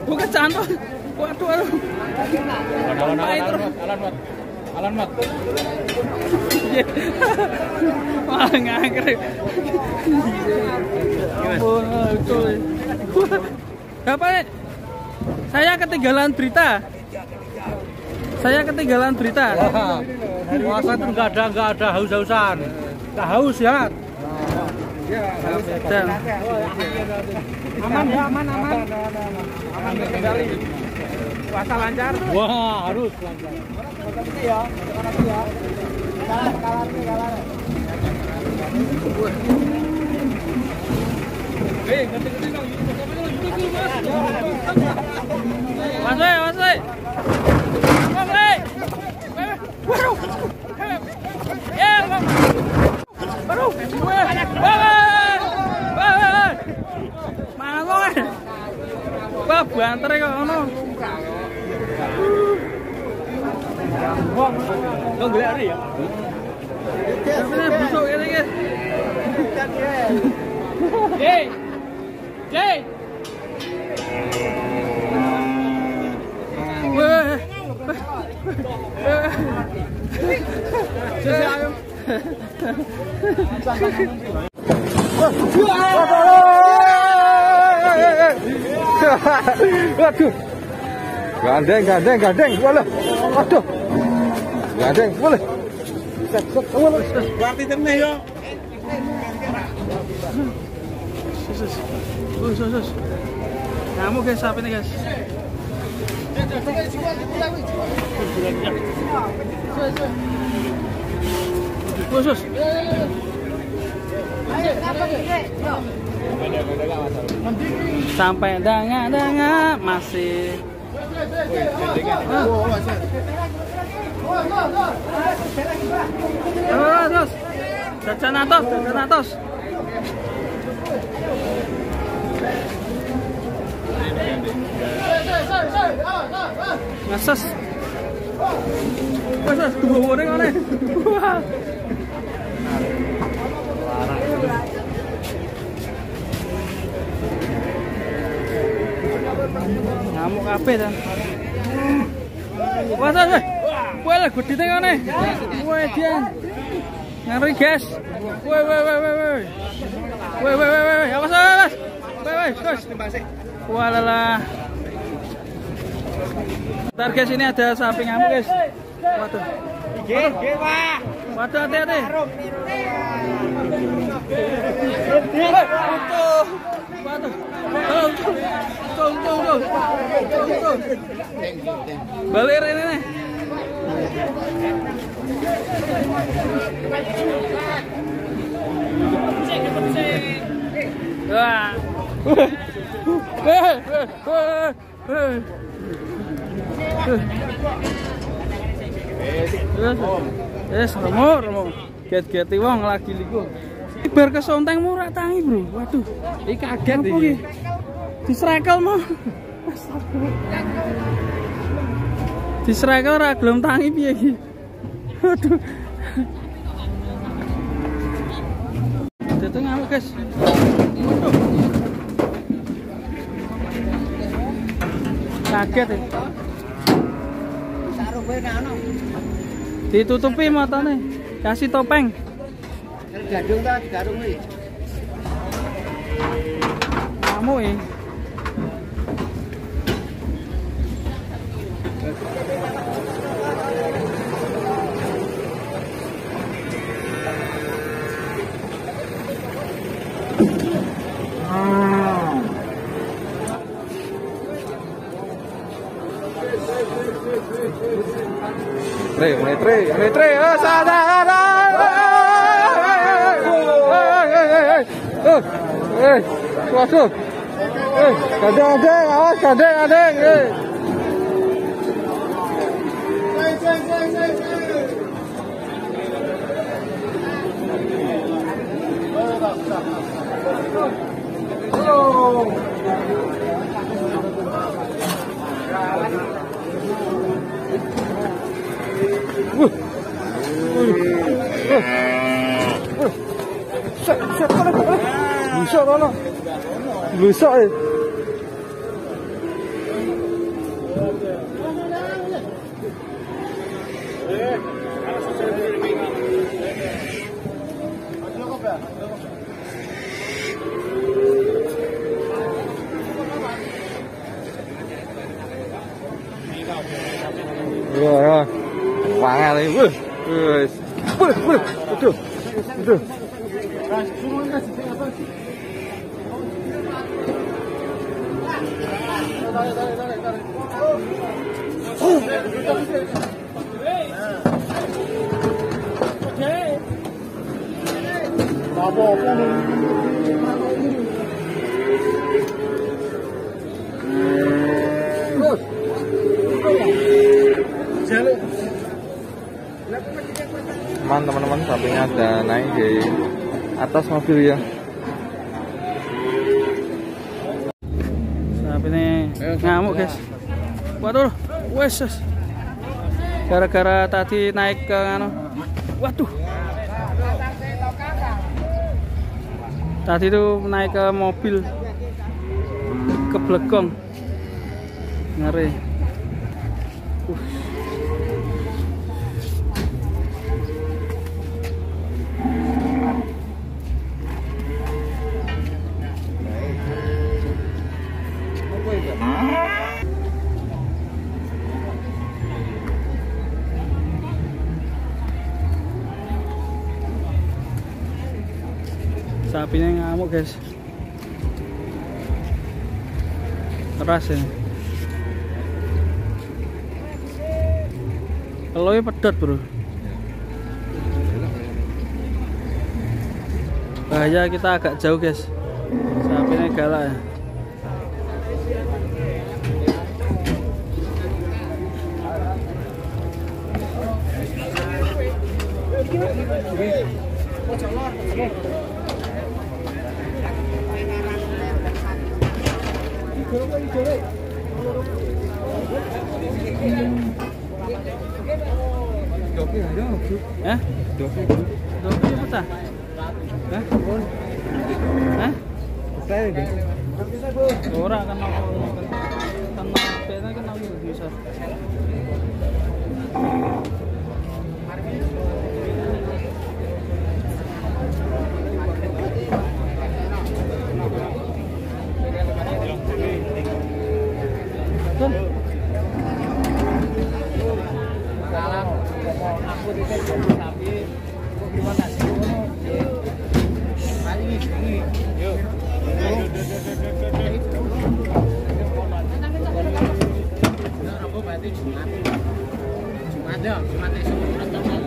Bukan cantok. Waduh, aduh. Alan mat. Wah, ngangker. Bapak, saya ketinggalan berita. Puasa itu nggak ada haus-hausan. Nggak haus ya. Aman ya, aman. Aman terkendali. Puasa lancar. Wah, harus lancar. Wah, banter kok ngono. Kok gelek ya? Ini busuk ini, guys. Jay. Waduh. Gandeng. Walah. Waduh. Gandeng, boleh. Berarti temne yo. Sus. Kamu guys, sapi nih guys. Sus. Sampai danga masih. Terus. Jajan atos. Ngeses. Wes duwure ngene. Wah. Ngamuk kabeh ta. Wah, kowe lho gedite ngene. Kowe dian. Ngeri, guys. Woi. Awas. Woi. Walah. Ntar guys, ini ada sapi ngamuk guys. Waduh. Nggih, Pak. Waduh, hati-hati. Waduh. Tunggu. Balik ini nih. Wah. Romo. Get wong lagi liku. Bar kesonteng murah tangi, Bro. Waduh. Iki kaget iki. Disrekel mau. Disrekel ora gelem tangi piye iki. Waduh. Dateng ngamuk, guys. Waduh. Kaget ya. Ditutupi matanya, kasih topeng. Gadung nih. Kamu ya. Tre, sana. Waduh. Kadang, awas kadang. Lusak. Wah, wangel iki. Wis. Wih. Aduh. Teman-teman, sampingnya ada naik di atas mobil ya. Sampingnya ngamuk guys. Waduh, wes. Gara-gara tadi naik ke anu. Waduh. Tadi tuh naik ke mobil ke Blegong. Ngeri. Sapinya ngamuk guys, keras ini. Kalau pedot bro, bahaya, kita agak jauh guys. Sapinya galak ya. Doki pecah. Ora kan pena kan bisa. Jumat esuk